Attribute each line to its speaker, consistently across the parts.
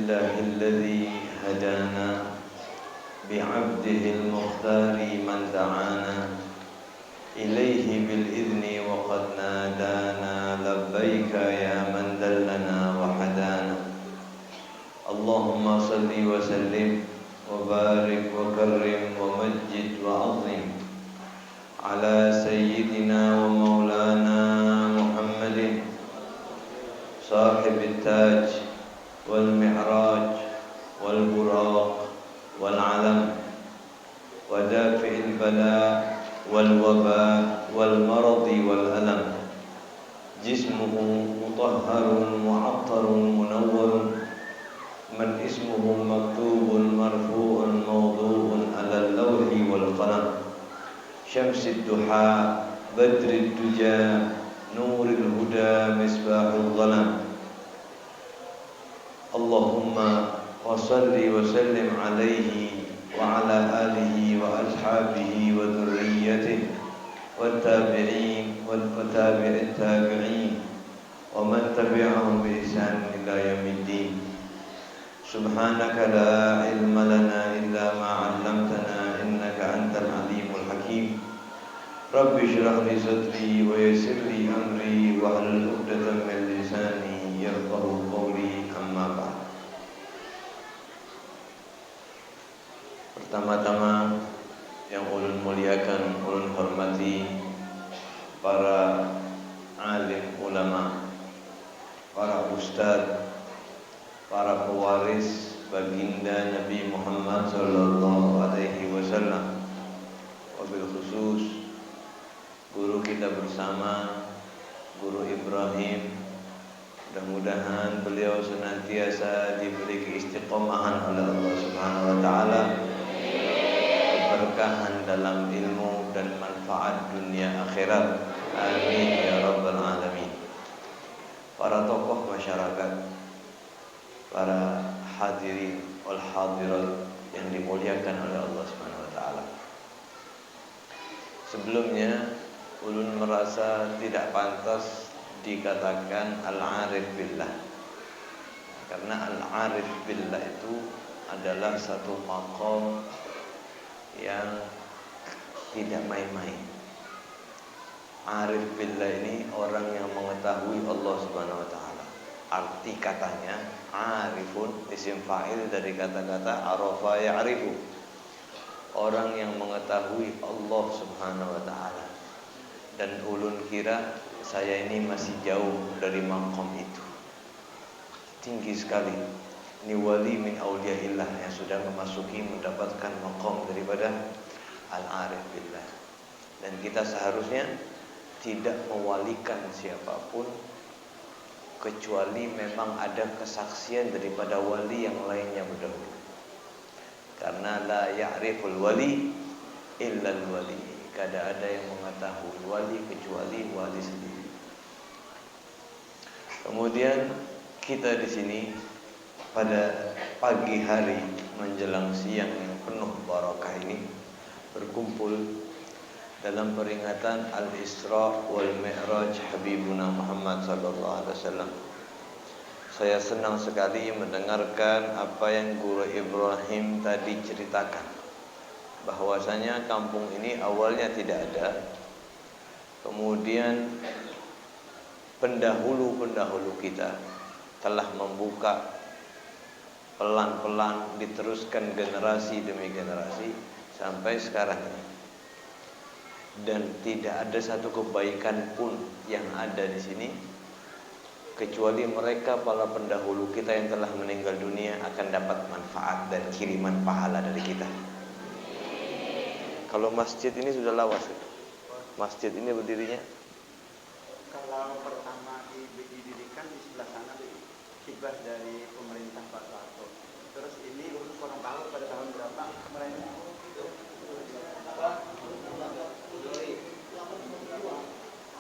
Speaker 1: لله الذي هدانا بعبده المختار من دعانا إليه بالإذن وقد نادانا لبيك يا من دلنا وحدانا اللهم صل وسلم وبارك وكرم ومجد وعظم على سيدنا ومولانا محمد صاحب التاج والمعراج والبراق والعلم ودافع البلاء والوباء والمرض والألم جسمه مطهر معطر منور من اسمه مكتوب مرفوع موضوع على اللوح والقلم شمس الضحى بدر الدجى نور الهدى مصباح الظلم اللهم وصل وسلم عليه وعلى آله وأصحابه وذريته والتابعين وتابع التابعين ومن تبعهم بإحسان إلى يوم الدين سبحانك لا علم لنا إلا ما علمتنا إنك أنت العليم الحكيم رب اشرح لي صدري ويسر لي أمري واحلل عقدة من لساني يفقهوا قولي أما بعد. Pertama-tama yang ulun muliakan, ulun hormati para alim ulama, para ustadz, para pewaris baginda Nabi Muhammad sallallahu alaihi wasallam. Wabil khusus guru kita bersama, Guru Ibrahim. Mudah-mudahan beliau senantiasa diberi keistiqomahan oleh Allah Subhanahu wa taala, keberkahan dalam ilmu dan manfaat dunia akhirat. Amin ya rabbal alamin. Para tokoh masyarakat, para hadirin wal hadirat yang dimuliakan oleh Allah Subhanahu wa taala. Sebelumnya ulun merasa tidak pantas dikatakan al-arif billah, karena al-arif billah itu adalah satu maqam yang tidak main-main. Arif billah ini orang yang mengetahui Allah Subhanahu wa taala. Arti katanya arifun, isim fa'il dari kata-kata arafa ya'rifu. Orang yang mengetahui Allah Subhanahu wa taala. Dan ulun kira saya ini masih jauh dari maqam itu. Tinggi sekali. Ini wali min auliyaillah yang sudah memasuki mendapatkan maqam daripada al-arif billah. Dan kita seharusnya tidak mewalikan siapapun kecuali memang ada kesaksian daripada wali yang lainnya berdahulu. Karena la ya'riful wali illa al-wali. Tidak ada yang mengetahui wali kecuali wali sendiri. Kemudian kita di sini pada pagi hari menjelang siang yang penuh barakah ini berkumpul dalam peringatan Al-Isra wal Mi'raj Habibuna Muhammad sallallahu alaihi wasallam. Saya senang sekali mendengarkan apa yang Guru Ibrahim tadi ceritakan, bahwasanya kampung ini awalnya tidak ada. Kemudian pendahulu-pendahulu kita telah membuka, pelan-pelan diteruskan generasi demi generasi sampai sekarang ini. Dan tidak ada satu kebaikan pun yang ada di sini kecuali mereka para pendahulu kita yang telah meninggal dunia akan dapat manfaat dan kiriman pahala dari kita. Kalau masjid ini sudah lawas, masjid ini berdirinya.
Speaker 2: Kalau pertama didirikan di sebelah sana hibah dari pemerintah Pak Soeharto. Terus ini urus kurang tahu pada tahun berapa kemarin.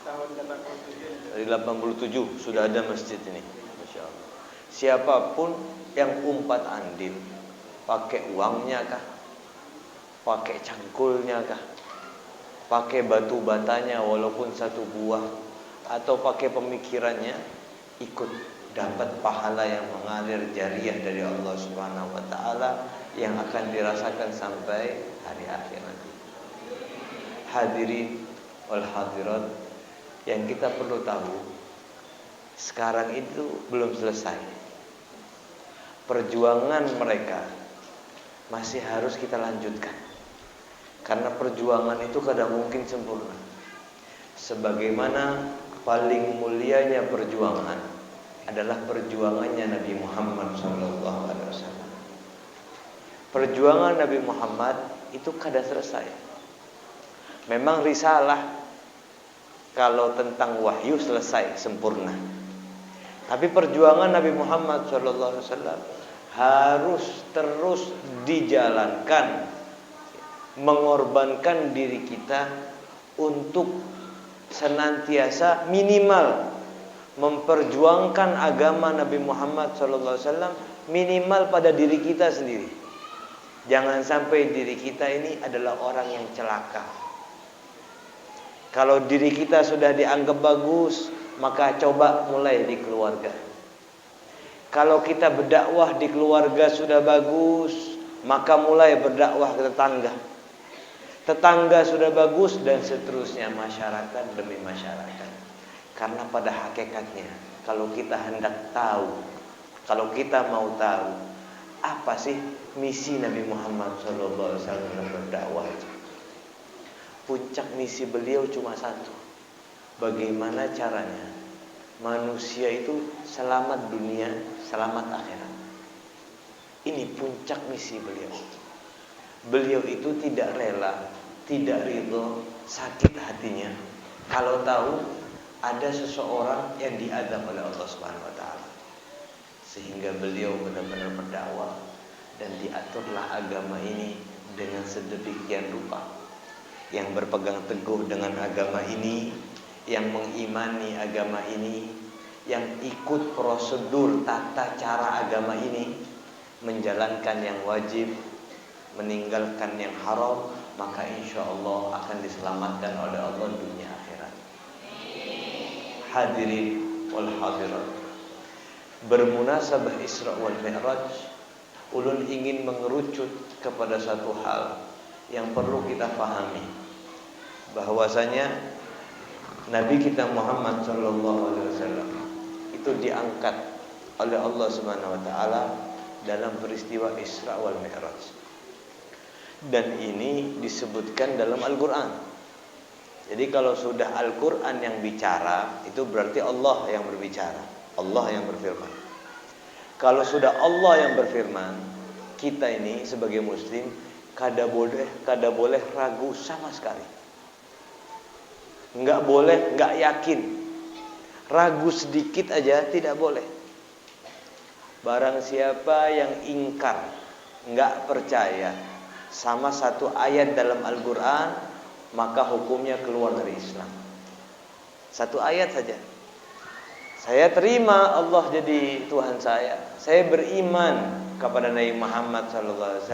Speaker 2: Tahun 87.
Speaker 1: Dari 87 sudah ada masjid ini. Masya Allah. Siapapun yang umpat andil, pakai uangnya kah? Pakai cangkulnya kah? Pakai batu batanya walaupun satu buah, atau pakai pemikirannya, ikut dapat pahala yang mengalir jariah dari Allah Subhanahu wa taala yang akan dirasakan sampai hari akhir nanti. Hadirin wal hadirat, yang kita perlu tahu, sekarang itu belum selesai. Perjuangan mereka masih harus kita lanjutkan. Karena perjuangan itu kadang mungkin sempurna. Sebagaimana paling mulianya perjuangan adalah perjuangannya Nabi Muhammad SAW. Perjuangan Nabi Muhammad itu kada selesai. Memang risalah kalau tentang wahyu selesai sempurna. Tapi perjuangan Nabi Muhammad SAW harus terus dijalankan, mengorbankan diri kita untuk senantiasa minimal memperjuangkan agama Nabi Muhammad SAW minimal pada diri kita sendiri. Jangan sampai diri kita ini adalah orang yang celaka. Kalau diri kita sudah dianggap bagus, maka coba mulai di keluarga. Kalau kita berdakwah di keluarga sudah bagus, maka mulai berdakwah ke tetangga. Tetangga sudah bagus dan seterusnya, masyarakat demi masyarakat. Karena pada hakikatnya kalau kita hendak tahu, kalau kita mau tahu apa sih misi Nabi Muhammad SAW dalam berdakwah itu, puncak misi beliau cuma satu: bagaimana caranya manusia itu selamat dunia, selamat akhirat. Ini puncak misi beliau. Beliau itu tidak rela, tidak ridho, sakit hatinya kalau tahu ada seseorang yang diazab oleh Allah Subhanahu wa taala. Sehingga beliau benar-benar berdakwah dan diaturlah agama ini dengan sedemikian rupa. Yang berpegang teguh dengan agama ini, yang mengimani agama ini, yang ikut prosedur tata cara agama ini, menjalankan yang wajib, meninggalkan yang haram, maka insya Allah akan diselamatkan oleh Allah dunia akhirat. Hadirin wal hadirat, bermunasabah Isra wal Mi'raj, ulun ingin mengerucut kepada satu hal yang perlu kita pahami, bahwasanya Nabi kita Muhammad SAW itu diangkat oleh Allah Subhanahu wa taala dalam peristiwa Isra wal Mi'raj. Dan ini disebutkan dalam Al-Qur'an. Jadi kalau sudah Al-Qur'an yang bicara, itu berarti Allah yang berbicara, Allah yang berfirman. Kalau sudah Allah yang berfirman, kita ini sebagai muslim kada boleh ragu sama sekali. Enggak boleh, enggak yakin. Ragu sedikit aja tidak boleh. Barang siapa yang ingkar, enggak percaya sama satu ayat dalam Al-Qur'an, maka hukumnya keluar dari Islam. Satu ayat saja. Saya terima Allah jadi Tuhan saya. Saya beriman kepada Nabi Muhammad SAW.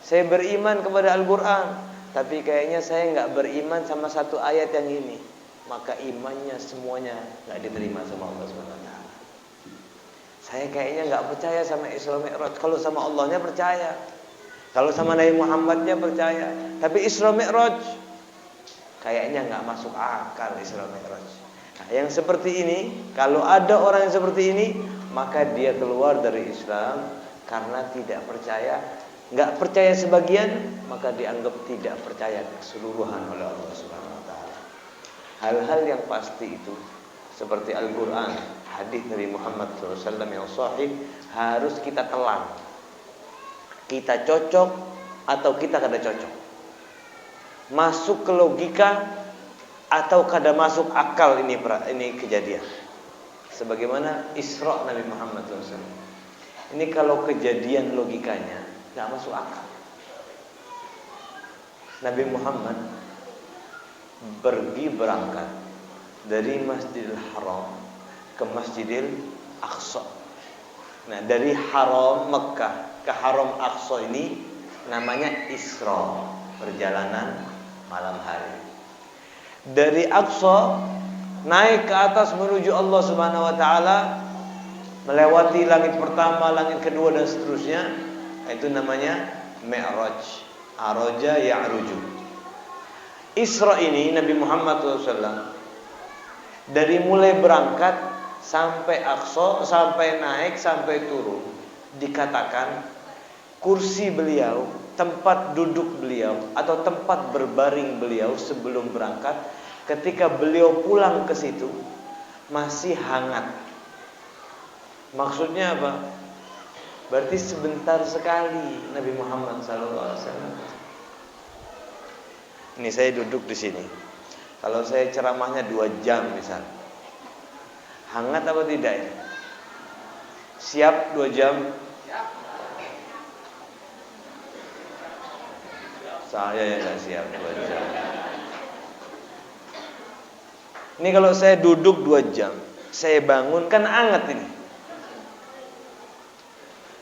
Speaker 1: Saya beriman kepada Al-Qur'an. Tapi kayaknya saya enggak beriman sama satu ayat yang ini. Maka imannya semuanya enggak diterima sama Allah SWT. Saya kayaknya enggak percaya sama Isra Mi'raj. Kalau sama Allahnya percaya, kalau sama Nabi Muhammadnya percaya. Tapi Isra Mi'raj kayaknya enggak masuk akal. Isra Mi'raj. Nah, yang seperti ini, kalau ada orang yang seperti ini, maka dia keluar dari Islam karena tidak percaya. Enggak percaya sebagian, maka dianggap tidak percaya keseluruhan oleh Allah Subhanahu wa taala. Hal-hal yang pasti itu seperti Al-Qur'an, hadis dari Muhammad SAW yang sahih harus kita telan. Kita cocok atau kita kada cocok. Masuk ke logika atau kada masuk akal ini kejadian. Sebagaimana Isra Nabi Muhammad SAW. Ini kalau kejadian logikanya tidak masuk akal. Nabi Muhammad berangkat dari Masjidil Haram ke Masjidil Aqsa. Nah, dari Haram Mekah ke Haram Aqsa ini namanya Isra, perjalanan malam hari. Dari Aqsa naik ke atas menuju Allah Subhanahu wa taala melewati langit pertama, langit kedua dan seterusnya. Itu namanya Mi'raj. Araja ya'ruju. Isra ini Nabi Muhammad SAW dari mulai berangkat sampai Aqsa, sampai naik, sampai turun, dikatakan kursi beliau, tempat duduk beliau atau tempat berbaring beliau sebelum berangkat, ketika beliau pulang ke situ masih hangat. Maksudnya apa? Berarti sebentar sekali Nabi Muhammad SAW. Ini saya duduk di sini. Kalau saya ceramahnya 2 jam misal, hangat apa tidak ini? Siap 2 jam? Saya yang gak siap 2 jam. Ini kalau saya duduk 2 jam, saya bangun kan anget ini.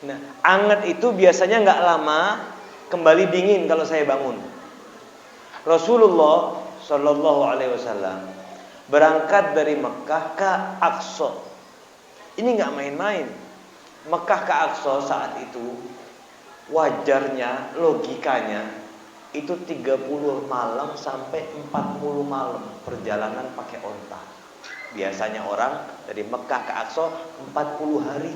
Speaker 1: Nah, anget itu biasanya gak lama kembali dingin kalau saya bangun. Rasulullah Shallallahu Alaihi Wasallam berangkat dari Mekah ke Aqsa. Ini nggak main-main. Mekah ke Aqsa saat itu wajarnya, logikanya itu 30 malam sampai 40 malam perjalanan pakai onta. Biasanya orang dari Mekah ke Aqsa 40 hari.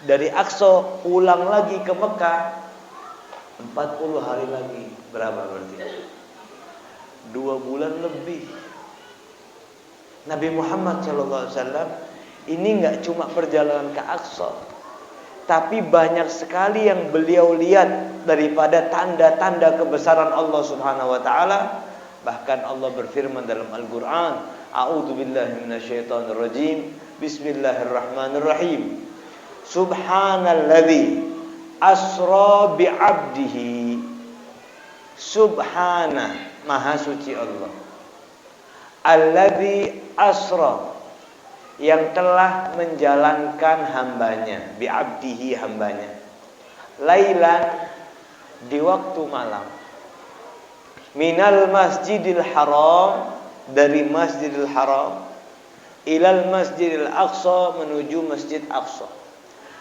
Speaker 1: Dari Aqsa pulang lagi ke Mekah 40 hari lagi. Berapa berarti? 2 bulan lebih. Nabi Muhammad SAW ini nggak cuma perjalanan ke Aqsa, tapi banyak sekali yang beliau lihat daripada tanda-tanda kebesaran Allah Subhanahu wa taala. Bahkan Allah berfirman dalam Al-Qur'an, A'udzubillahi minasyaitonirrajim. Bismillahirrahmanirrahim. Subhanalladzi asra bi'abdihi. Subhana, maha suci Allah. Alladzi asra, yang telah menjalankan hambanya, bi'abdihi, hambanya, lailan, di waktu malam, minal masjidil haram, dari masjidil haram, ilal masjidil aqsa, menuju masjid aqsa,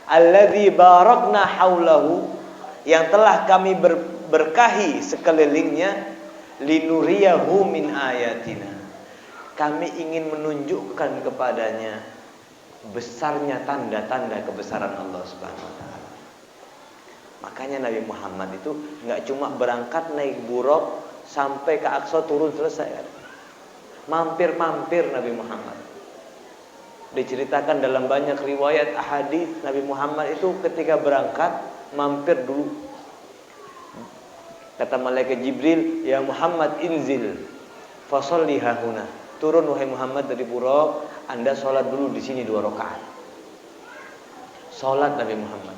Speaker 1: alladzi barakna haulahu, yang telah kami berkahi sekelilingnya, linuriyahu min ayatina, kami ingin menunjukkan kepadanya besarnya tanda-tanda kebesaran Allah Subhanahu wa taala. Makanya Nabi Muhammad itu enggak cuma berangkat naik buruk sampai ke Aqsa turun selesai. Mampir-mampir Nabi Muhammad. Diceritakan dalam banyak riwayat ahadits, Nabi Muhammad itu ketika berangkat mampir dulu. Kata malaikat Jibril, "Ya Muhammad inzil fasholli hahuna." Turun wahai Muhammad dari buruk, Anda sholat dulu di sini 2 rakaat. Sholat Nabi Muhammad.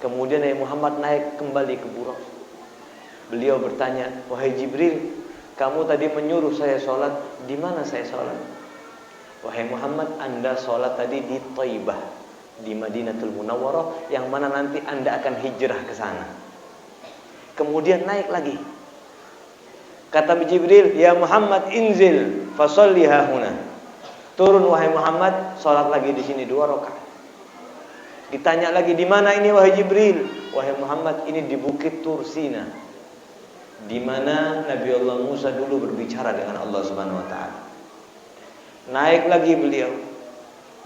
Speaker 1: Kemudian Nabi Muhammad naik kembali ke buruk. Beliau bertanya, "Wahai Jibril, kamu tadi menyuruh saya sholat, di mana saya sholat?" "Wahai Muhammad, Anda sholat tadi di Thaibah, di Madinatul Munawwarah, yang mana nanti Anda akan hijrah ke sana." Kemudian naik lagi. Kata Jibril, "Ya Muhammad inzil fasholli hahuna." Turun wahai Muhammad, sholat lagi di sini 2 rakaat. Ditanya lagi, "Di mana ini wahai Jibril?" "Wahai Muhammad, ini di Bukit Tursina, di mana Nabi Allah Musa dulu berbicara dengan Allah Subhanahu wa taala." Naik lagi beliau,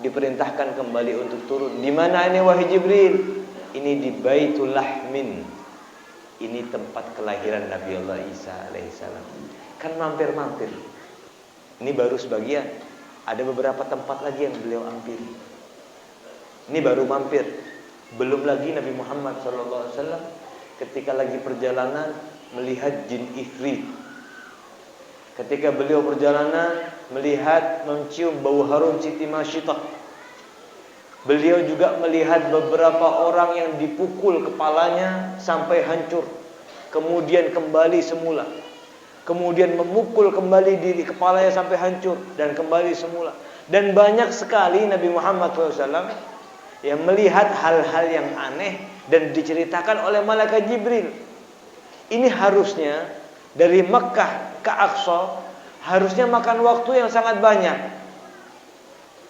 Speaker 1: diperintahkan kembali untuk turun. "Di mana ini wahai Jibril?" "Ini di Baitul Lahmin. Ini tempat kelahiran Nabi Allah Isa alaihissalam." Kan mampir-mampir. Ini baru sebagian. Ada beberapa tempat lagi yang beliau hampiri. Ini baru mampir. Belum lagi Nabi Muhammad SAW ketika lagi perjalanan melihat jin ifrit. Ketika beliau perjalanan melihat, mencium bau harum Siti Masyitah. Beliau juga melihat beberapa orang yang dipukul kepalanya sampai hancur, kemudian kembali semula. Kemudian memukul kembali diri kepalanya sampai hancur dan kembali semula. Dan banyak sekali Nabi Muhammad SAW yang melihat hal-hal yang aneh dan diceritakan oleh malaikat Jibril. Ini harusnya dari Mekah ke Aqsa harusnya makan waktu yang sangat banyak.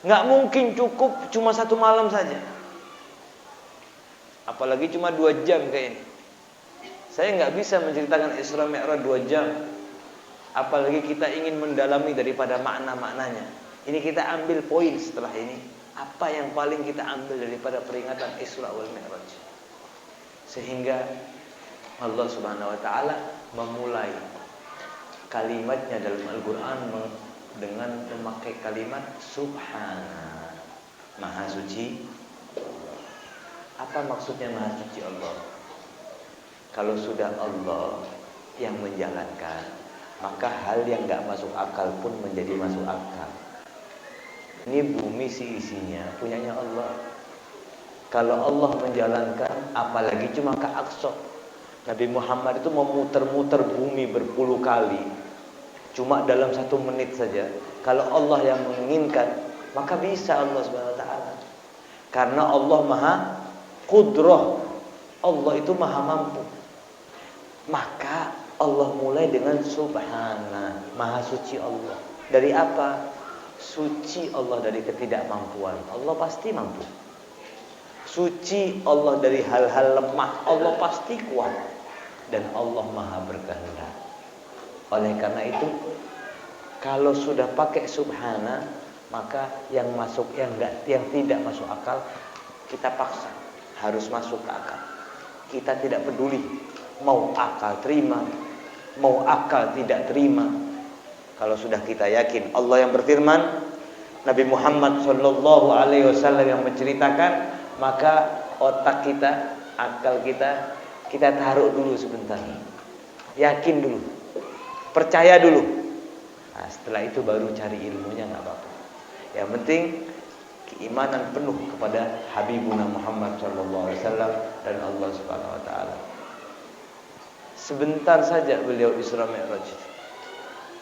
Speaker 1: Nggak mungkin cukup cuma 1 malam saja. Apalagi cuma 2 jam kayak ini. Saya nggak bisa menceritakan Isra Mi'raj 2 jam. Apalagi kita ingin mendalami daripada makna-maknanya. Ini kita ambil poin setelah ini. Apa yang paling kita ambil daripada peringatan Isra wal Mi'raj? Sehingga Allah Subhanahu wa taala memulai kalimatnya dalam Al-Qur'an dengan memakai kalimat Subhana, Maha Suci. Apa maksudnya Maha Suci Allah? Kalau sudah Allah yang menjalankan, maka hal yang gak masuk akal pun menjadi masuk akal. Ini bumi isinya punyanya Allah. Kalau Allah menjalankan, apalagi cuma ke Aqsa. Nabi Muhammad itu memutar-mutar bumi berpuluh kali, cuma dalam 1 menit saja. Kalau Allah yang menginginkan, maka bisa Allah SWT. Karena Allah Maha Qudrah, Allah itu Maha Mampu. Maka Allah mulai dengan Subhana, Maha Suci Allah. Dari apa? Suci Allah dari ketidakmampuan. Allah pasti mampu. Suci Allah dari hal-hal lemah. Allah pasti kuat. Dan Allah Maha berkehendak. Oleh karena itu, kalau sudah pakai Subhana, maka yang tidak masuk akal kita paksa harus masuk ke akal. Kita tidak peduli mau akal terima, mau akal tidak terima. Kalau sudah kita yakin Allah yang berfirman, Nabi Muhammad sallallahu alaihi wasallam yang menceritakan, maka otak kita, akal kita taruh dulu sebentar. Yakin dulu. Percaya dulu. Nah, setelah itu baru cari ilmunya, enggak apa-apa. Yang penting keimanan penuh kepada Habibuna Muhammad sallallahu alaihi wasallam dan Allah Subhanahu wa taala. Sebentar saja beliau Isra Mi'raj.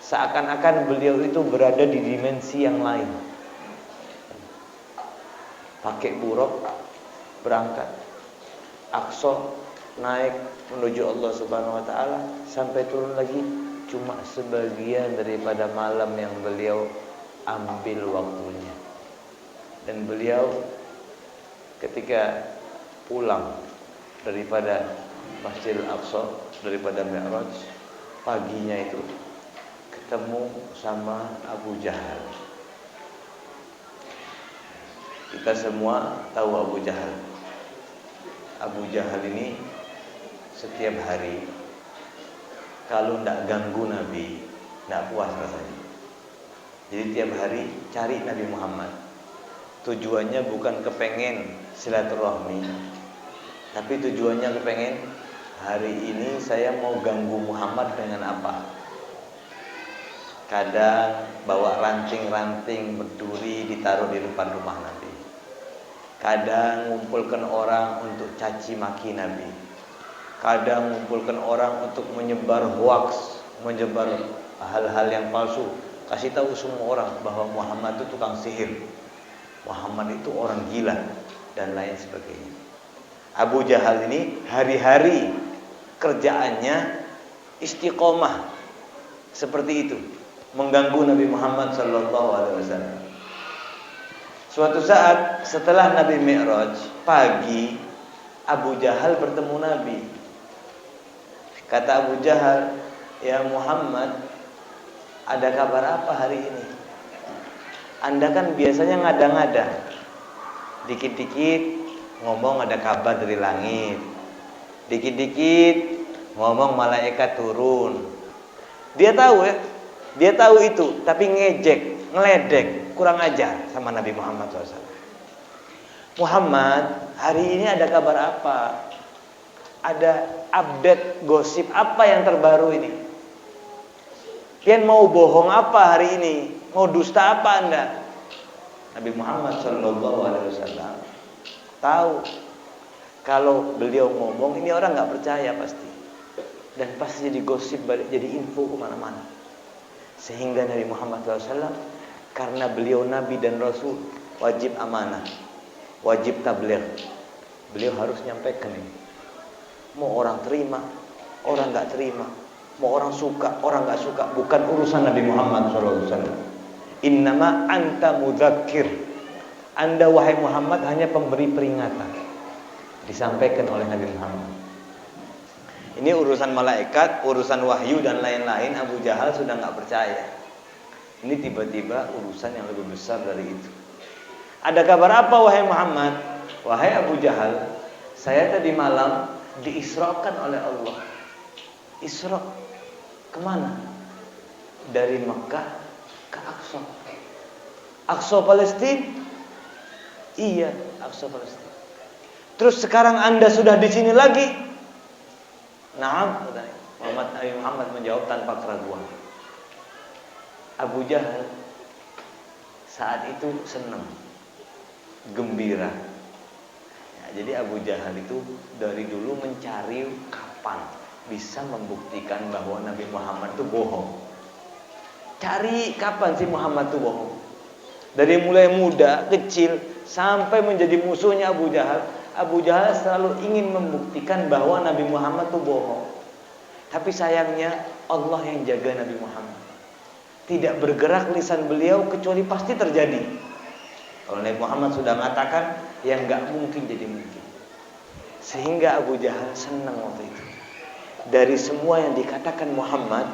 Speaker 1: Seakan-akan beliau itu berada di dimensi yang lain. Pakai buruk, berangkat Aqsa, naik menuju Allah Subhanahu wa taala, sampai turun lagi cuma sebagian daripada malam yang beliau ambil waktunya. Dan beliau ketika pulang daripada Masjidil Aqsa, daripada Mi'raj, paginya itu ketemu sama Abu Jahal. Kita semua tahu Abu Jahal. Abu Jahal ini setiap hari kalau tidak ganggu Nabi, tidak puas rasanya. Jadi tiap hari cari Nabi Muhammad. Tujuannya bukan kepengen silaturahmi, tapi tujuannya kepengen hari ini saya mau ganggu Muhammad dengan apa. Kadang bawa ranting-ranting berduri ditaruh di depan rumah Nabi. Kadang ngumpulkan orang untuk caci maki Nabi. Kadang ngumpulkan orang untuk menyebar hoaks, menyebar hal-hal yang palsu. Kasih tahu semua orang bahwa Muhammad itu tukang sihir, Muhammad itu orang gila, dan lain sebagainya. Abu Jahal ini hari-hari kerjaannya istiqomah seperti itu, mengganggu Nabi Muhammad SAW. Suatu saat setelah Nabi Mi'raj, pagi Abu Jahal bertemu Nabi. Kata Abu Jahal, "Ya Muhammad, ada kabar apa hari ini? Anda kan biasanya ngada-ngada, dikit-dikit ngomong ada kabar dari langit, dikit-dikit ngomong malaikat turun." Dia tahu ya, dia tahu itu, tapi ngejek, ngeledek, kurang ajar sama Nabi Muhammad SAW. "Muhammad, hari ini ada kabar apa? Ada update gosip apa yang terbaru ini? Pian mau bohong apa hari ini? Mau dusta apa Anda?" Nabi Muhammad SAW tahu kalau beliau ngomong ini orang nggak percaya pasti, dan pasti jadi gosip, jadi info kemana-mana. Sehingga Nabi Muhammad SAW, karena beliau Nabi dan Rasul, wajib amanah, wajib tabligh. Beliau harus nyampaikan ini. Mau orang terima, orang nggak terima, mau orang suka, orang nggak suka, bukan urusan Nabi Muhammad SAW. Innama anta mudzakir, Anda wahai Muhammad hanya pemberi peringatan, disampaikan oleh Nabi Muhammad. Ini urusan malaikat, urusan wahyu dan lain-lain. Abu Jahal sudah nggak percaya. Ini tiba-tiba urusan yang lebih besar dari itu. Ada kabar apa wahai Muhammad? Wahai Abu Jahal, saya tadi malam diisrakan oleh Allah. Isra kemana? Dari Mekah ke Aqsa. Aqsa Palestina? Iya, Aqsa Palestina. Terus sekarang Anda sudah di sini lagi? Naam, Nabi Muhammad menjawab tanpa keraguan. Abu Jahal saat itu senang, gembira. Ya, jadi Abu Jahal itu dari dulu mencari kapan bisa membuktikan bahwa Nabi Muhammad itu bohong. Cari kapan sih Muhammad itu bohong. Dari mulai muda, kecil, sampai menjadi musuhnya Abu Jahal. Abu Jahal selalu ingin membuktikan bahwa Nabi Muhammad itu bohong. Tapi sayangnya Allah yang jaga Nabi Muhammad. Tidak bergerak lisan beliau kecuali pasti terjadi. Kalau Nabi Muhammad sudah mengatakan, yang gak mungkin jadi mungkin. Sehingga Abu Jahal senang waktu itu. Dari semua yang dikatakan Muhammad,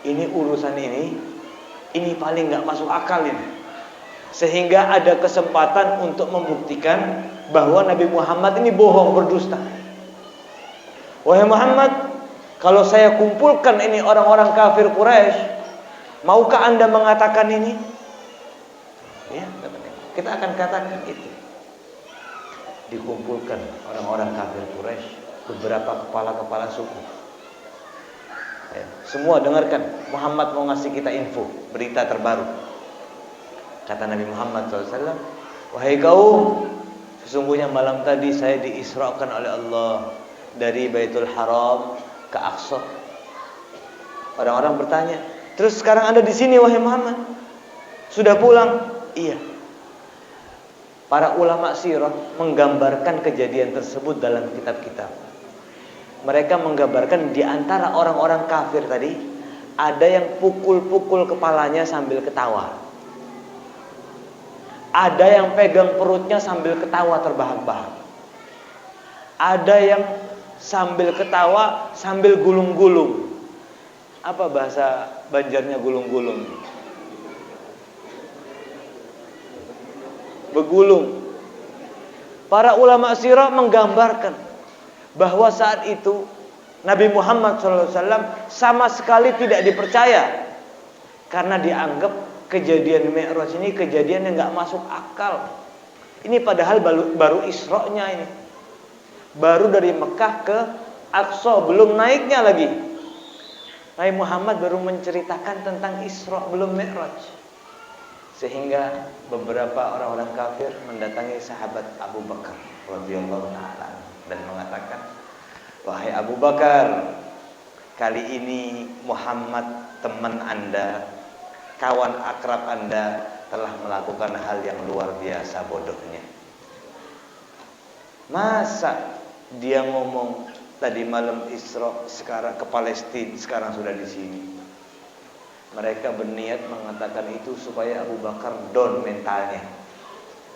Speaker 1: ini urusan ini paling gak masuk akal ini. Sehingga ada kesempatan untuk membuktikan bahwa Nabi Muhammad ini bohong, berdusta. Wahai Muhammad, kalau saya kumpulkan ini orang-orang kafir Quraisy, maukah Anda mengatakan ini? Ya, kita akan katakan itu. Dikumpulkan orang-orang kafir Quraisy, beberapa kepala-kepala suku. Ya, semua dengarkan, Muhammad mau ngasih kita info, berita terbaru. Kata Nabi Muhammad SAW, wahai kaum, sesungguhnya malam tadi saya diisrakan oleh Allah dari Baitul Haram ke Aqsa. Orang-orang bertanya, terus sekarang Anda di sini wahai Muhammad? Sudah pulang? Iya. Para ulama sirah menggambarkan kejadian tersebut dalam kitab-kitab. Mereka menggambarkan di antara orang-orang kafir tadi, ada yang pukul-pukul kepalanya sambil ketawa. Ada yang pegang perutnya sambil ketawa terbahak-bahak. Ada yang sambil ketawa sambil gulung-gulung. Apa bahasa Banjarnya gulung-gulung? Begulung. Para ulama sirah menggambarkan bahwa saat itu Nabi Muhammad SAW sama sekali tidak dipercaya karena dianggap kejadian Mi'raj ini kejadian yang gak masuk akal. Ini padahal baru Isra-nya ini. Baru dari Mekah ke Aqsa, belum naiknya lagi. Nabi Muhammad baru menceritakan tentang Isra, belum Mi'raj. Sehingga beberapa orang-orang kafir mendatangi sahabat Abu Bakar radhiyallahu ta'ala dan mengatakan, wahai Abu Bakar, kali ini Muhammad teman Anda, kawan akrab Anda telah melakukan hal yang luar biasa bodohnya. Masa dia ngomong tadi malam Isra, sekarang ke Palestina, sekarang sudah di sini. Mereka berniat mengatakan itu supaya Abu Bakar down mentalnya,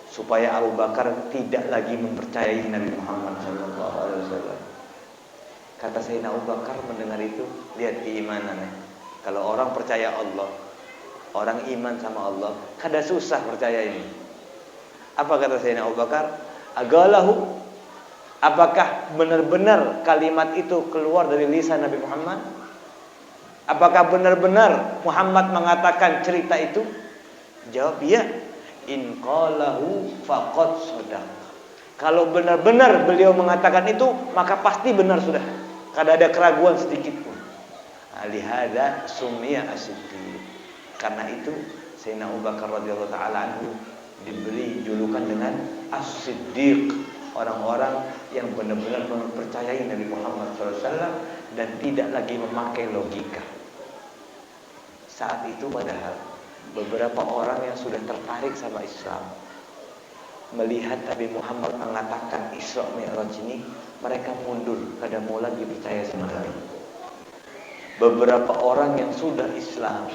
Speaker 1: supaya Abu Bakar tidak lagi mempercayai Nabi Muhammad SAW. Kata Sayyidina Abu Bakar mendengar itu, lihat keimanannya. Kalau orang percaya Allah, orang iman sama Allah, kada susah percaya ini. Apa kata Sayyidina Abu Bakar? Agalahu, apakah benar-benar kalimat itu keluar dari lisan Nabi Muhammad? Apakah benar-benar Muhammad mengatakan cerita itu? Jawab ya. In qalahu faqad shadaq. Kalau benar-benar beliau mengatakan itu, maka pasti benar sudah. Kada ada keraguan sedikit pun. Alihada summiya as-siddiq. Karena itu Sayyidina Abu Bakar radhiyallahu ta'ala anhu diberi julukan dengan As-Siddiq, orang-orang yang benar-benar mempercayai Nabi Muhammad SAW dan tidak lagi memakai logika. Saat itu padahal beberapa orang yang sudah tertarik sama Islam, melihat Nabi Muhammad mengatakan Isra Mi'raj ini, mereka mundur, kada mau lagi percaya sama Nabi. Beberapa orang yang sudah Islam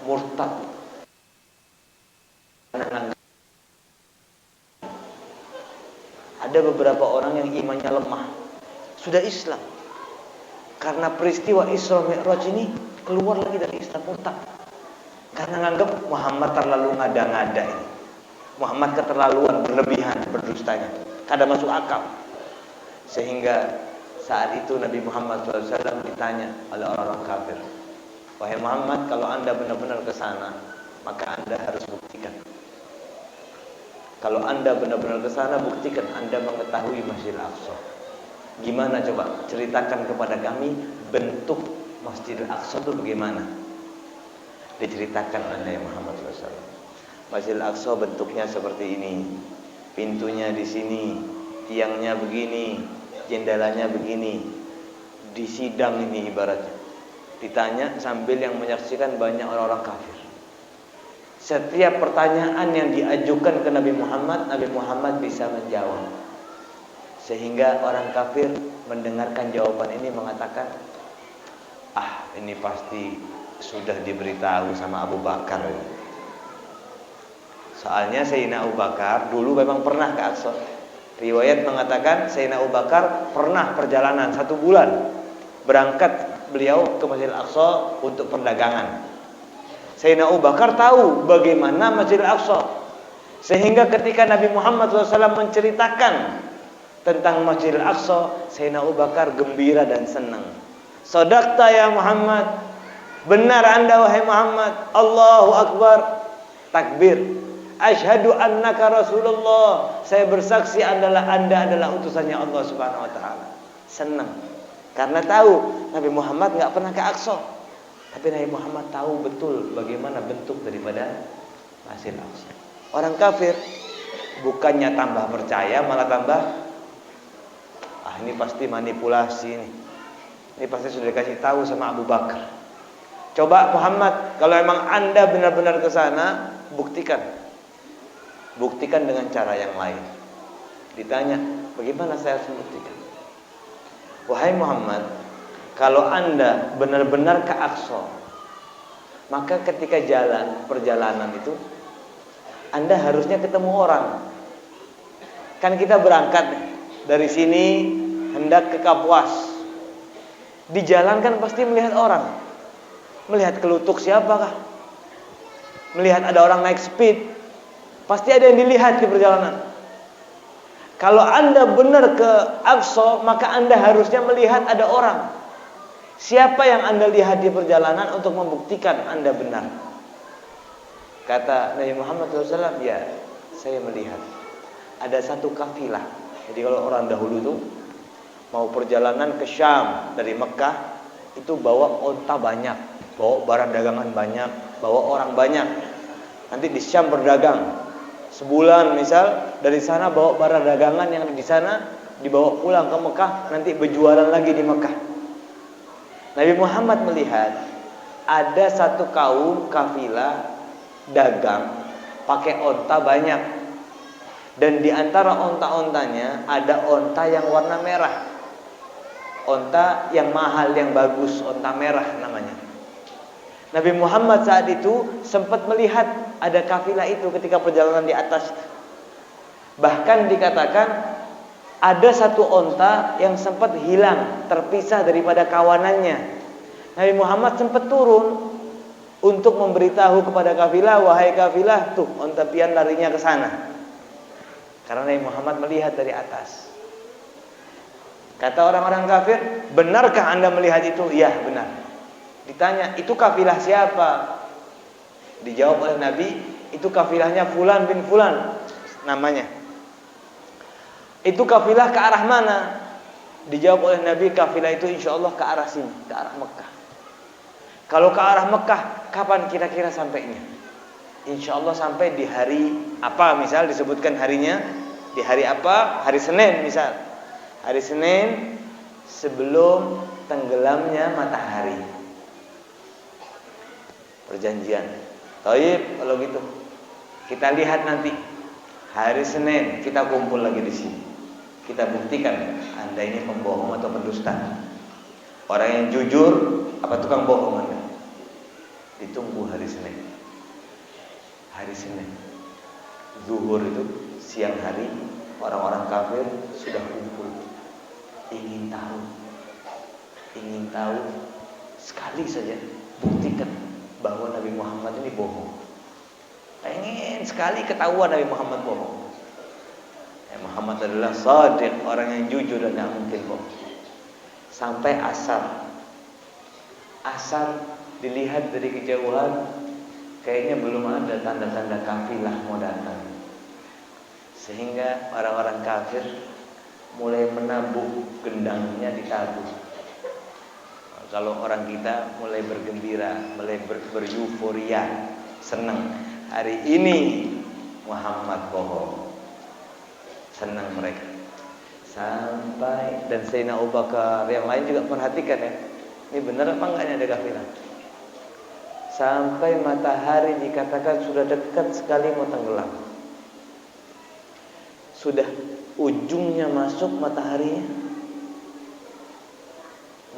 Speaker 1: murtad Ada beberapa orang yang imannya lemah, sudah Islam, karena peristiwa Isra Mi'raj ini keluar lagi dari Islam murtad. Karena nganggap Muhammad terlalu ngada-ngada ini. Muhammad keterlaluan, berlebihan, berdustanya. Kada masuk akal. Sehingga saat itu Nabi Muhammad SAW ditanya oleh orang-orang kafir, wahai Muhammad, kalau anda benar-benar ke sana, maka anda harus buktikan. Kalau anda benar-benar ke sana, buktikan anda mengetahui Masjidil Aqsa. Gimana coba? Ceritakan kepada kami bentuk Masjidil Aqsa itu bagaimana? Diceritakan oleh Muhammad SAW. Masjidil Aqsa bentuknya seperti ini, pintunya di sini, tiangnya begini, jendelanya begini. Di sidang ini ibaratnya, ditanya sambil yang menyaksikan banyak orang-orang kafir. Setiap pertanyaan yang diajukan ke Nabi Muhammad bisa menjawab. Sehingga orang kafir mendengarkan jawaban ini mengatakan, ini pasti sudah diberitahu sama Abu Bakar. Soalnya Sayyidina Abu Bakar dulu memang pernah ke Aqsa. Riwayat mengatakan Sayyidina Abu Bakar pernah perjalanan 1 bulan, berangkat beliau ke Masjidil Aqsa untuk perdagangan. Sayyidina Abu Bakar tahu bagaimana Masjidil Aqsa, sehingga ketika Nabi Muhammad SAW menceritakan tentang Masjidil Aqsa, Sayyidina Abu Bakar gembira dan senang. Shadaqta ya Muhammad, benar anda wahai Muhammad. Allahu Akbar, takbir. Asyhadu annaka Rasulullah, saya bersaksi anda adalah utusannya Allah Subhanahu wa taala. Senang karena tahu Nabi Muhammad enggak pernah ke Aqsa, tapi Nabi Muhammad tahu betul bagaimana bentuk daripada Masjidil Aqsa. Orang kafir bukannya tambah percaya, malah tambah, ini pasti manipulasi ini. Ini pasti sudah dikasih tahu sama Abu Bakar. Coba Muhammad, kalau emang anda benar-benar ke sana, buktikan. Buktikan dengan cara yang lain. Ditanya, bagaimana saya harus membuktikan? Wahai Muhammad, kalau anda benar-benar ke Aqsa, maka ketika perjalanan itu, anda harusnya ketemu orang. Kan kita berangkat dari sini hendak ke Kapuas. Di jalan kan pasti melihat orang. Melihat kelutuk siapakah? Melihat ada orang naik speed. Pasti ada yang dilihat di perjalanan. Kalau anda benar ke Aqsa, maka anda harusnya melihat ada orang. Siapa yang anda lihat di perjalanan untuk membuktikan anda benar? Kata Nabi Muhammad SAW, ya, saya melihat ada satu kafilah. Jadi kalau orang dahulu itu mau perjalanan ke Syam dari Mekah, itu bawa onta banyak, bawa barang dagangan banyak, bawa orang banyak. Nanti di Syam berdagang sebulan misal, dari sana bawa barang dagangan yang di sana dibawa pulang ke Mekah, nanti berjualan lagi di Mekah. Nabi Muhammad melihat ada satu kaum kafilah dagang pakai onta banyak, dan di antara onta-ontanya ada onta yang warna merah, onta yang mahal, yang bagus, onta merah namanya. Nabi Muhammad saat itu sempat melihat ada kafilah itu ketika perjalanan di atas. Bahkan dikatakan ada satu onta yang sempat hilang, terpisah daripada kawanannya. Nabi Muhammad sempat turun untuk memberitahu kepada kafilah, wahai kafilah, tuh onta pian larinya ke sana. Karena Nabi Muhammad melihat dari atas. Kata orang-orang kafir, benarkah anda melihat itu? Ya, benar. Ditanya, itu kafilah siapa? Dijawab oleh Nabi, itu kafilahnya Fulan bin Fulan namanya. Itu kafilah ke arah mana? Dijawab oleh Nabi, kafilah itu insya Allah ke arah sini, ke arah Mekah. Kalau ke arah Mekah, kapan kira-kira sampainya? Insya Allah sampai di hari apa, misal disebutkan harinya, di hari apa? Hari Senin misal. Hari Senin sebelum tenggelamnya matahari. Perjanjian. Taib, kalau gitu kita lihat nanti hari Senin kita kumpul lagi di sini. Kita buktikan anda ini pembohong atau pendusta. Orang yang jujur apa tukang bohong anda. Ditunggu hari Senin. Hari Senin zuhur itu siang hari, Orang-orang kafir sudah kumpul, ingin tahu sekali saja buktikan bahwa Nabi Muhammad ini bohong. Pengen sekali ketahuan Nabi Muhammad bohong. Muhammad adalah shadiq, orang yang jujur dan tidak mungkin bohong. Sampai asar dilihat dari kejauhan, kayaknya belum ada tanda-tanda kafilah mau datang. Sehingga orang-orang kafir mulai menabuh gendangnya ditabuh. Kalau orang kita mulai bergembira, mulai beryuforia, senang. Hari ini Muhammad bohong. Senang mereka. Sampai, dan Sayyidina Abu Bakar, yang lain juga perhatikan ya, ini benar apa enggak ada kafilah. Sampai matahari dikatakan sudah dekat sekali mau tenggelam. Sudah ujungnya masuk mataharinya,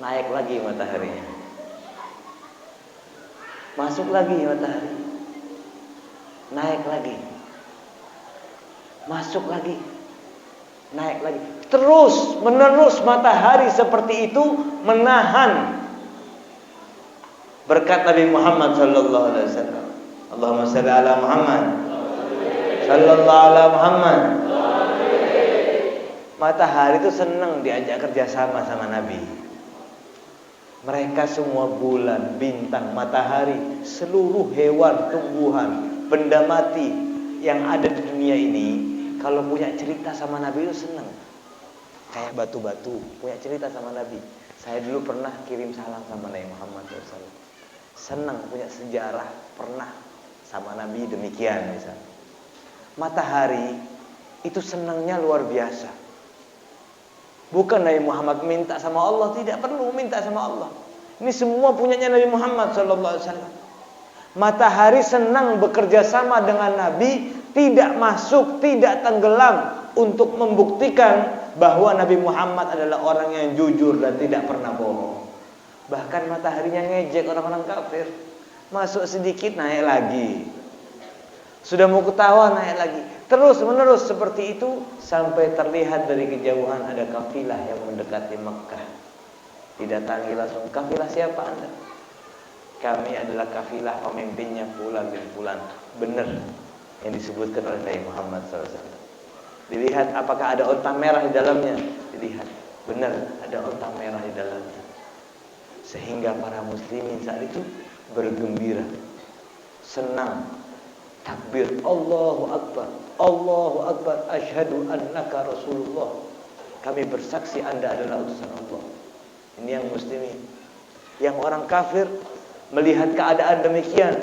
Speaker 1: naik lagi mataharinya, masuk lagi matahari, naik lagi, masuk lagi, naik lagi, terus menerus matahari seperti itu menahan berkat Nabi Muhammad sallallahu alaihi wasallam. Allahumma shalli ala Muhammad sallallahu ala Muhammad. Matahari itu senang diajak kerjasama sama Nabi. Mereka semua bulan, bintang, matahari, seluruh hewan, tumbuhan, benda mati yang ada di dunia ini, kalau punya cerita sama Nabi itu senang. Kayak batu-batu punya cerita sama Nabi. Saya dulu pernah kirim salam sama Nabi Muhammad SAW. Senang punya sejarah, pernah sama Nabi demikian misalnya. Matahari itu senangnya luar biasa. Bukan Nabi Muhammad minta sama Allah, tidak perlu minta sama Allah. Ini semua punyanya Nabi Muhammad SAW. Matahari senang bekerja sama dengan Nabi, tidak masuk, tidak tenggelam, untuk membuktikan bahwa Nabi Muhammad adalah orang yang jujur dan tidak pernah bohong. Bahkan mataharinya ngejek orang-orang kafir. Masuk sedikit naik lagi, sudah mau ketawa naik lagi, terus menerus seperti itu sampai terlihat dari kejauhan ada kafilah yang mendekati Mekah. Didatangi langsung, kafilah siapa anda? Kami adalah kafilah pemimpinnya Fulan bin Fulan. Benar yang disebutkan oleh Nabi Muhammad SAW. Dilihat apakah ada onta merah di dalamnya. Dilihat, benar ada onta merah di dalamnya. Sehingga para muslimin saat itu bergembira, senang, takbir, Allahu Akbar, Allahu Akbar, asyhadu annaka Rasulullah. Kami bersaksi anda adalah utusan Allah. Ini yang muslimin. Yang orang kafir melihat keadaan demikian,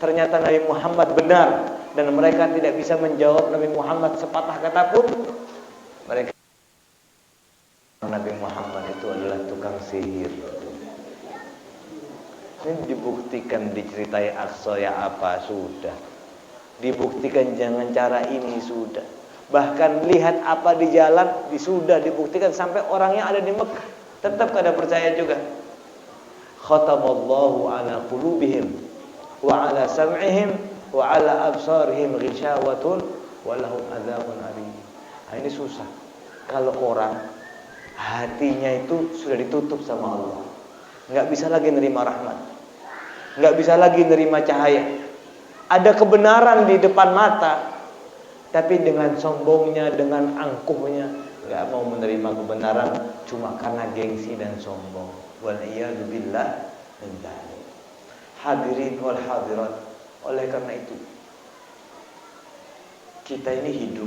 Speaker 1: ternyata Nabi Muhammad benar, dan mereka tidak bisa menjawab Nabi Muhammad sepatah kata pun. Mereka, Nabi Muhammad itu adalah tukang sihir. Ini dibuktikan, diceritai Aqsa ya apa, sudah. Dibuktikan jangan cara ini, sudah. Bahkan lihat apa di jalan, sudah dibuktikan sampai orangnya ada di Mekah, tetap kada percaya juga. Khatamallahu ala qulubihim wa ala sam'ihim wa ala absarihim ghishawatun wa lahum adzabun alim. Ini susah. Kalau orang hatinya itu sudah ditutup sama Allah, nggak bisa lagi nerima rahmat, nggak bisa lagi nerima cahaya. Ada kebenaran di depan mata, tapi dengan sombongnya, dengan angkuhnya, nggak mau menerima kebenaran cuma karena gengsi dan sombong. Wal'iyadu billah min dzalik. Hadirin wal hadirat, oleh karena itu kita ini hidup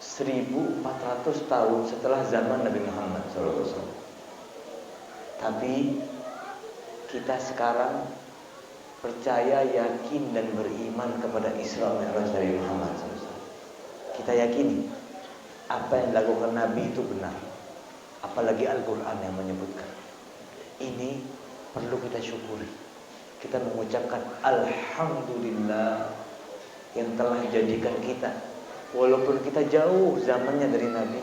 Speaker 1: 1400 tahun setelah zaman Nabi Muhammad SAW. Tapi kita sekarang percaya, yakin dan beriman kepada Isra Mi'raj Nabi Muhammad SAW. Kita yakini apa yang dilakukan Nabi itu benar. Apalagi Al-Quran yang menyebutkan. Ini perlu kita syukuri. Kita mengucapkan Alhamdulillah yang telah jadikan kita, walaupun kita jauh zamannya dari Nabi,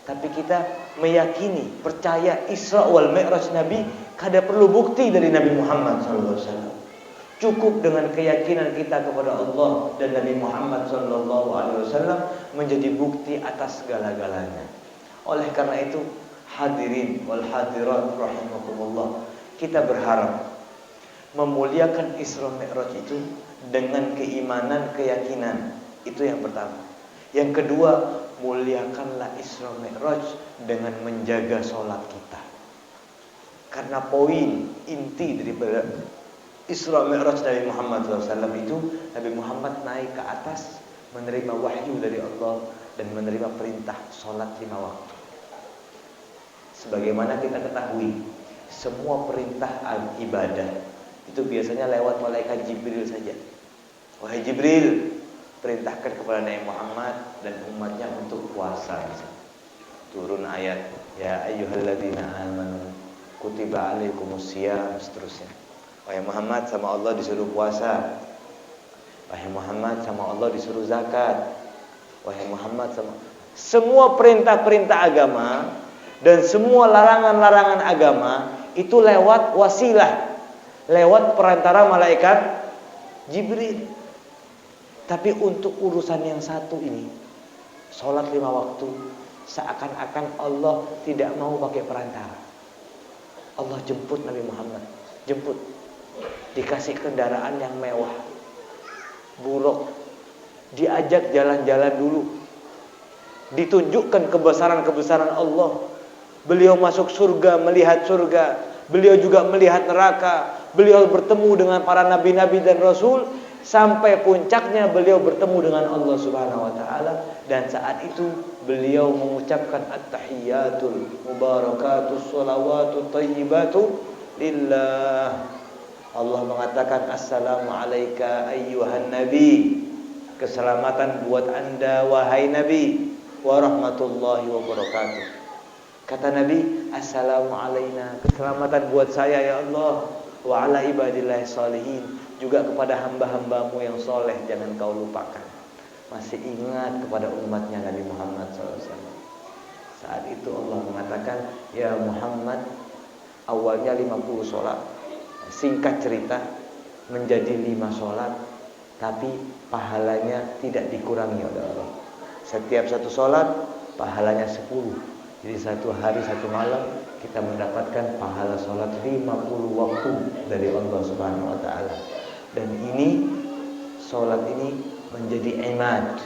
Speaker 1: tapi kita meyakini, percaya Isra wal Mi'raj Nabi kada perlu bukti dari Nabi Muhammad SAW. Cukup dengan keyakinan kita kepada Allah dan Nabi Muhammad SAW menjadi bukti atas segala-galanya. Oleh karena itu, hadirin wal hadirat rahimakumullah, kita berharap memuliakan Isra Mi'raj itu dengan keimanan, keyakinan. Itu yang pertama. Yang kedua, muliakanlah Isra Mi'raj dengan menjaga sholat kita. Karena poin inti daripada Isra Mi'raj Nabi Muhammad SAW itu, Nabi Muhammad naik ke atas, menerima wahyu dari Allah dan menerima perintah sholat 5 waktu. Sebagaimana kita ketahui, semua perintah ibadah itu biasanya lewat malaikat Jibril saja. Wahai Jibril, perintahkan kepada Nabi Muhammad dan umatnya untuk puasa. Turun ayat, ya ayyuhalladzina amanu kutiba alaikumusiyam, seterusnya. Wahai Muhammad, sama Allah disuruh puasa. Wahai Muhammad, sama Allah disuruh zakat. Wahai Muhammad, sama semua perintah-perintah agama dan semua larangan-larangan agama itu lewat wasilah, lewat perantara malaikat Jibril. Tapi untuk urusan yang satu ini, sholat 5 waktu, seakan-akan Allah tidak mau pakai perantara. Allah jemput Nabi Muhammad, jemput, dikasih kendaraan yang mewah, buruk, diajak jalan-jalan dulu, ditunjukkan kebesaran-kebesaran Allah. Beliau masuk surga, melihat surga, beliau juga melihat neraka, beliau bertemu dengan para nabi-nabi dan rasul, sampai puncaknya beliau bertemu dengan Allah Subhanahu wa taala, dan saat itu beliau mengucapkan at-tahiyyatul mubarakatus shalawatut thayyibatu lillah. Allah mengatakan assalamu alayka ayyuhan nabi, keselamatan buat Anda wahai nabi, wa rahmatullahi wa barakatuh. Kata Nabi, assalamu alayna, keselamatan buat saya ya Allah, wa ala ibadillahi salihin, juga kepada hamba-hambamu yang soleh, jangan kau lupakan. Masih ingat kepada umatnya Nabi Muhammad SAW. Saat itu Allah mengatakan, ya Muhammad, awalnya 50 sholat, singkat cerita menjadi 5 sholat, tapi pahalanya tidak dikurangi oleh Allah. Setiap satu sholat pahalanya 10. Jadi satu hari satu malam kita mendapatkan pahala sholat 50 waktu dari Allah Subhanahu wa taala. Dan ini sholat ini menjadi imad,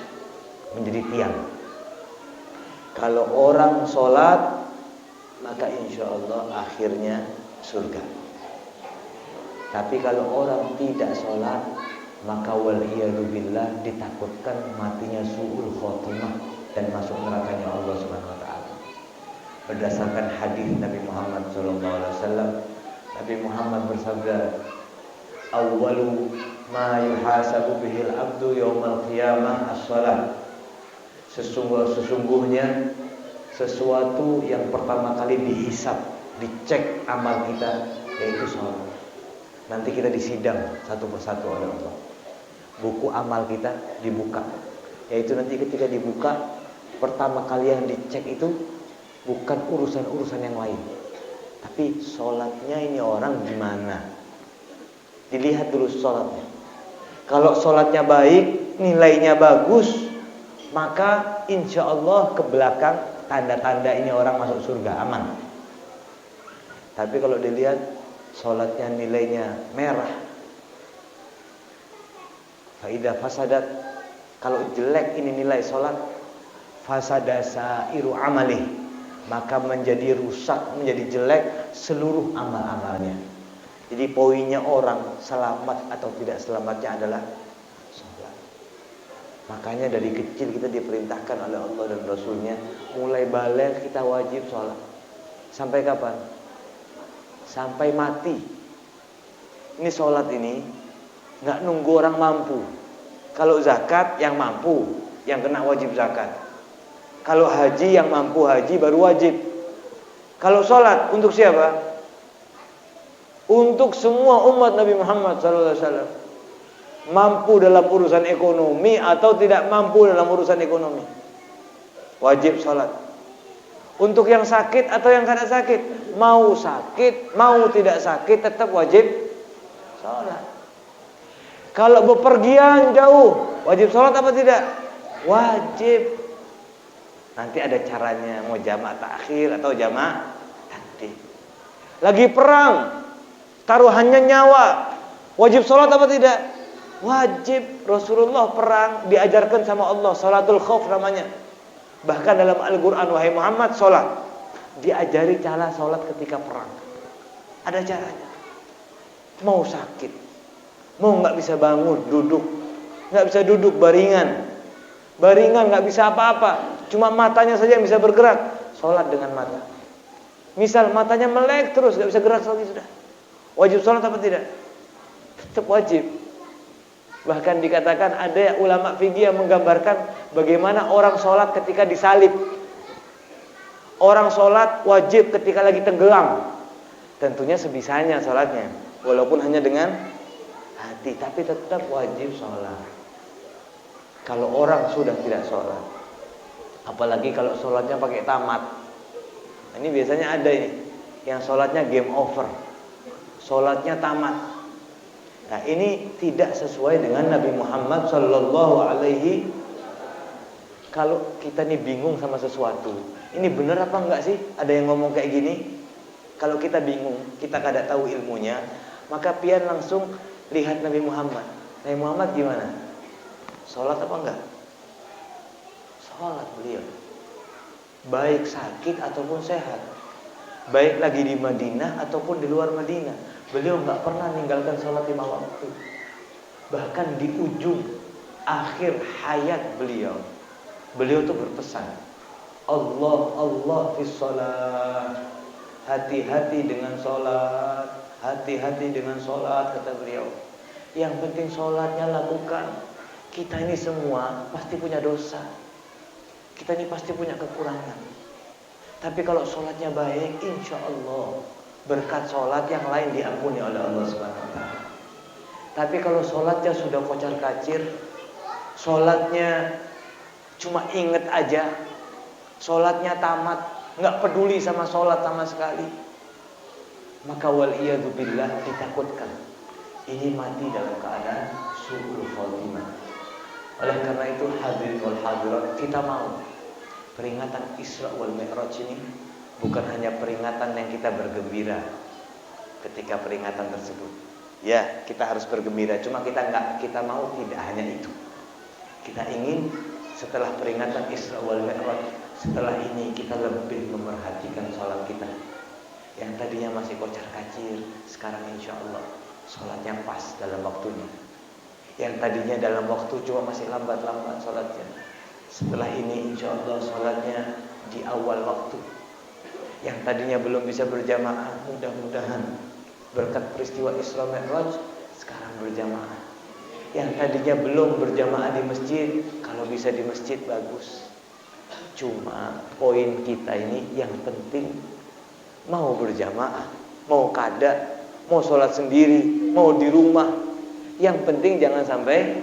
Speaker 1: menjadi tiang. Kalau orang sholat, maka insya Allah akhirnya surga. Tapi kalau orang tidak sholat, maka waliyadzubillah, ditakutkan matinya su'ul khotimah dan masuk nerakanya Allah Subhanahu wa taala. Berdasarkan hadis Nabi Muhammad SAW, Nabi Muhammad bersabda, awwalu ma yuhasabu bihil abdu yaumal qiyamah as-shalah. Sesungguhnya sesuatu yang pertama kali dihisab, dicek amal kita, yaitu sholat. Nanti kita disidang satu persatu oleh Allah. Buku amal kita dibuka, yaitu nanti ketika dibuka, pertama kali yang dicek itu bukan urusan-urusan yang lain, tapi sholatnya ini orang gimana. Dilihat dulu sholatnya. Kalau sholatnya baik, nilainya bagus, maka insya Allah ke belakang tanda-tanda ini orang masuk surga, aman. Tapi kalau dilihat sholatnya nilainya merah, faidah fasadat, kalau jelek ini nilai sholat, fasadasa iru amalih, maka menjadi rusak, menjadi jelek seluruh amal-amalnya. Jadi poinnya orang selamat atau tidak selamatnya adalah sholat. Makanya dari kecil kita diperintahkan oleh Allah dan Rasulnya, mulai balik kita wajib sholat. Sampai kapan? Sampai mati. Ini sholat ini nggak nunggu orang mampu. Kalau zakat yang mampu, yang kena wajib zakat. Kalau haji yang mampu haji baru wajib. Kalau sholat untuk siapa? Untuk semua umat Nabi Muhammad SAW. Mampu dalam urusan ekonomi atau tidak mampu dalam urusan ekonomi, wajib sholat. Untuk yang sakit atau yang tidak sakit, mau sakit, mau tidak sakit, tetap wajib sholat. Kalau bepergian jauh, wajib sholat apa tidak? Wajib. Nanti ada caranya, mau jamak takhir atau jamak takdim. Lagi perang, taruhannya nyawa, wajib sholat apa tidak? Wajib. Rasulullah perang diajarkan sama Allah, sholatul khauf namanya. Bahkan dalam Al-Quran, wahai Muhammad, sholat. Diajari cara sholat ketika perang. Ada caranya. Mau sakit, mau nggak bisa bangun, duduk, nggak bisa duduk, baringan, nggak bisa apa-apa, cuma matanya saja yang bisa bergerak, sholat dengan mata. Misal matanya melek terus, nggak bisa gerak lagi, sudah wajib sholat apa tidak? Tetap wajib. Bahkan dikatakan ada ulama fikih yang menggambarkan bagaimana orang sholat ketika disalib. Orang sholat wajib ketika lagi tenggelam, tentunya sebisanya sholatnya, walaupun hanya dengan hati, tapi tetap wajib sholat. Kalau orang sudah tidak sholat, apalagi kalau sholatnya pakai tamat, ini biasanya ada ini, yang sholatnya game over, sholatnya tamat. Nah ini tidak sesuai dengan Nabi Muhammad Sallallahu Alaihi. Kalau kita nih bingung sama sesuatu, ini benar apa enggak sih? Ada yang ngomong kayak gini. Kalau kita bingung, kita kada tahu ilmunya, maka pian langsung lihat Nabi Muhammad. Nabi Muhammad gimana? Sholat apa enggak? Sholat beliau. Baik sakit ataupun sehat, baik lagi di Madinah ataupun di luar Madinah, beliau enggak pernah meninggalkan sholat 5 waktu. Bahkan di ujung akhir hayat beliau tuh berpesan, Allah Allah fis sholat. Hati-hati dengan sholat, hati-hati dengan sholat, kata beliau. Yang penting sholatnya lakukan. Kita ini semua pasti punya dosa, kita ini pasti punya kekurangan. Tapi kalau sholatnya baik, insya Allah berkat sholat yang lain diampuni oleh Allah Subhanahu Wa Taala. Tapi kalau sholatnya sudah kocar kacir, sholatnya cuma inget aja, sholatnya tamat, nggak peduli sama sholat sama sekali, maka waliyadzubillah ditakutkan ini mati dalam keadaan su'ul khotimah. Oleh karena itu hadirin wal hadirat, kita mau peringatan Isra wal Mi'raj ini bukan hanya peringatan yang kita bergembira ketika peringatan tersebut. Ya, kita harus bergembira, cuma kita mau tidak hanya itu. Kita ingin setelah peringatan Isra wal Mi'raj, setelah ini kita lebih memerhatikan sholat kita. Yang tadinya masih kocar kacir, sekarang insya Allah sholatnya pas dalam waktunya. Yang tadinya dalam waktu cuma masih lambat-lambat sholatnya, setelah ini insya Allah sholatnya di awal waktu. Yang tadinya belum bisa berjamaah, mudah-mudahan berkat peristiwa Isra Mi'raj sekarang berjamaah. Yang tadinya belum berjamaah di masjid, kalau bisa di masjid bagus. Cuma poin kita ini yang penting mau berjamaah, mau kada, mau sholat sendiri, mau di rumah, yang penting jangan sampai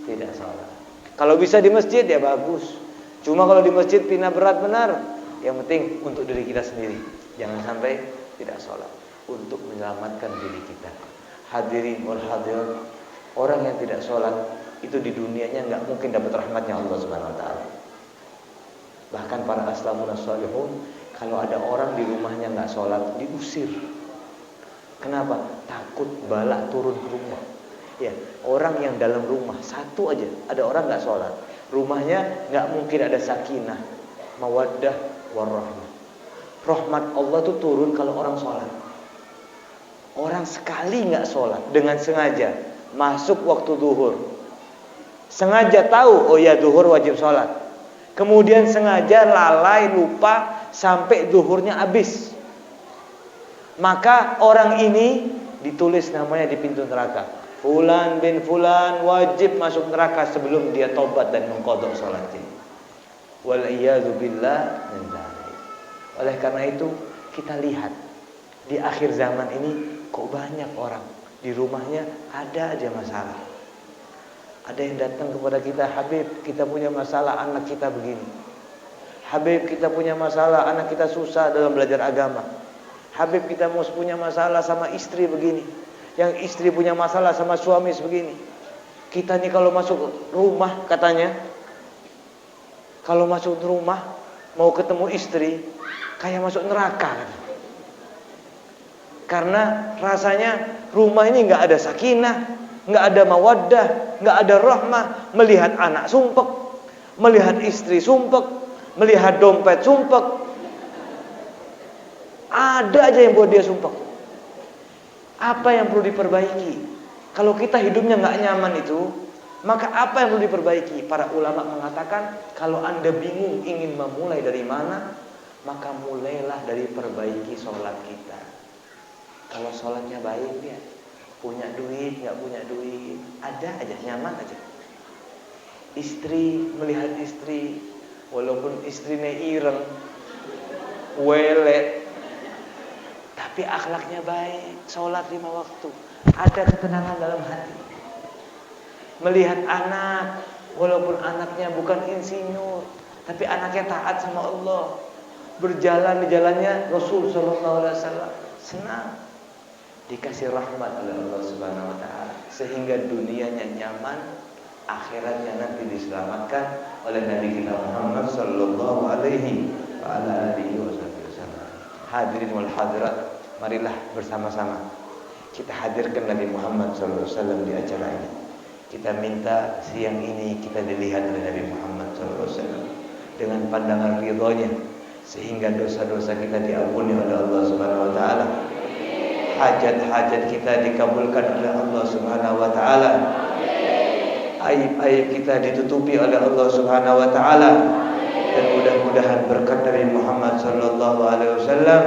Speaker 1: tidak sholat. Kalau bisa di masjid ya bagus. Cuma kalau di masjid pina berat benar, yang penting untuk diri kita sendiri, jangan sampai tidak sholat, untuk menyelamatkan diri kita. Hadirin wal hadirat, orang yang tidak sholat itu di dunianya nggak mungkin dapat rahmatnya Allah Subhanahu Wa Taala. Bahkan para aslamun as-salihun, kalau ada orang di rumahnya nggak sholat, diusir. Kenapa? Takut bala turun ke rumah. Ya, orang yang dalam rumah satu aja, ada orang nggak sholat, rumahnya nggak mungkin ada sakinah, mawaddah, warahmah. Rahmat Allah tuh turun kalau orang sholat. Orang sekali nggak sholat dengan sengaja masuk waktu duhur, sengaja tahu oh ya duhur wajib sholat, kemudian sengaja lalai lupa sampai duhurnya habis, maka orang ini ditulis namanya di pintu neraka. Fulan bin Fulan wajib masuk neraka sebelum dia tobat dan mengqadha salatnya. Wal iyadzu billah min dzalik. Oleh karena itu kita lihat di akhir zaman ini kok banyak orang di rumahnya ada aja masalah. Ada yang datang kepada kita, Habib, kita punya masalah anak kita begini. Habib, kita punya masalah anak kita susah dalam belajar agama. Habib, kita mau punya masalah sama istri begini. Yang istri punya masalah sama suami sebegini. Kita nih kalau masuk rumah katanya, kalau masuk rumah mau ketemu istri kayak masuk neraka. Karena rasanya rumah ini nggak ada sakinah, nggak ada mawaddah, nggak ada rahmah. Melihat anak sumpek, melihat istri sumpek, melihat dompet sumpek, ada aja yang buat dia sumpek. Apa yang perlu diperbaiki? Kalau kita hidupnya nggak nyaman itu, maka apa yang perlu diperbaiki? Para ulama mengatakan, kalau Anda bingung ingin memulai dari mana, maka mulailah dari perbaiki sholat kita. Kalau sholatnya baik ya, punya duit, nggak punya duit, ada aja, nyaman aja. Istri, melihat istri, walaupun istrinya ireng, welet, tapi akhlaknya baik, sholat 5 waktu, ada ketenangan dalam hati. Melihat anak, walaupun anaknya bukan insinyur, tapi anaknya taat sama Allah, berjalan di jalannya Rasul Sallallahu Alaihi Wasallam, senang, dikasih rahmat oleh Allah Subhanahu Wa Taala, sehingga dunianya nyaman, akhiratnya nanti diselamatkan oleh Nabi kita Muhammad Sallallahu Alaihi Wasallam. Hadirin wal hadirat, marilah bersama-sama kita hadirkan Nabi Muhammad SAW di acara ini. Kita minta siang ini kita dilihat oleh Nabi Muhammad SAW dengan pandangan ridhonya, sehingga dosa-dosa kita diampuni oleh Allah Subhanahu Wa Taala. Hajat-hajat kita dikabulkan oleh Allah Subhanahu Wa Taala. Aib-aib kita ditutupi oleh Allah Subhanahu Wa Taala. Dan mudah-mudahan berkat Nabi Muhammad Sallallahu Alaihi Wasallam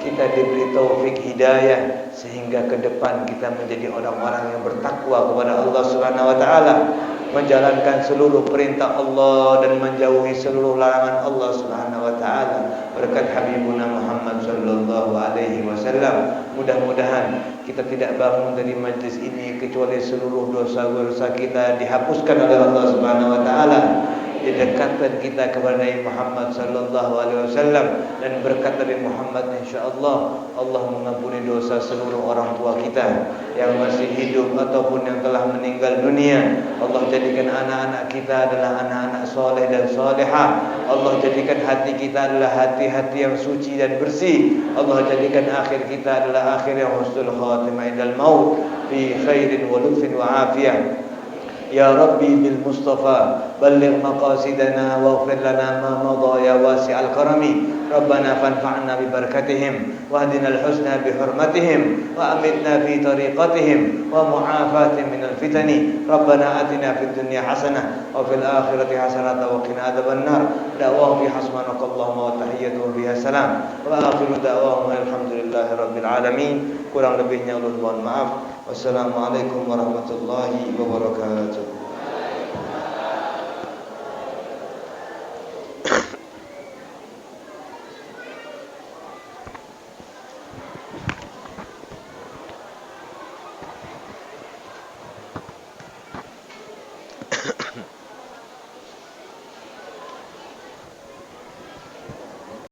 Speaker 1: kita diberi taufik hidayah, sehingga ke depan kita menjadi orang-orang yang bertakwa kepada Allah Subhanahu Wa Taala, menjalankan seluruh perintah Allah dan menjauhi seluruh larangan Allah Subhanahu Wa Taala. Berkat Habibuna Muhammad Sallallahu Alaihi Wasallam, mudah-mudahan kita tidak bangun dari majlis ini kecuali seluruh dosa-dosa kita dihapuskan oleh Allah Subhanahu Wa Taala, didekatkan kita kepada Nabi Muhammad Sallallahu Alaihi Wasallam, dan berkat Nabi Muhammad insyaallah Allah mengampuni dosa seluruh orang tua kita yang masih hidup ataupun yang telah meninggal dunia. Allah jadikan anak-anak kita adalah anak-anak soleh dan solehah. Allah jadikan hati kita adalah hati-hati yang suci dan bersih. Allah jadikan akhir kita adalah akhir yang husnul khatimah indal maut, fi khairin wa lutfin wa afiyah. Ya Rabbi bil Mustafa balligh maqasidana waghfir lana ma madha ya wasi'al karami. Rabbana fanfa'na bi barakatihim wahdina al husna bi hurmatihim wa amitna fi tariqatihim wa mu'afatin minal fitani. Rabbana atina fid dunya hasanah wa fil akhirati hasanah wa qina adzaban nar. Da'wahum bi hasbanakallahumma wa tahiyyatuhum biha salam wa akhiru da'wahum alhamdulillahi rabbil alamin. Kurang lebihnya Allah mohon maaf. Wassalamualaikum warahmatullahi wabarakatuh.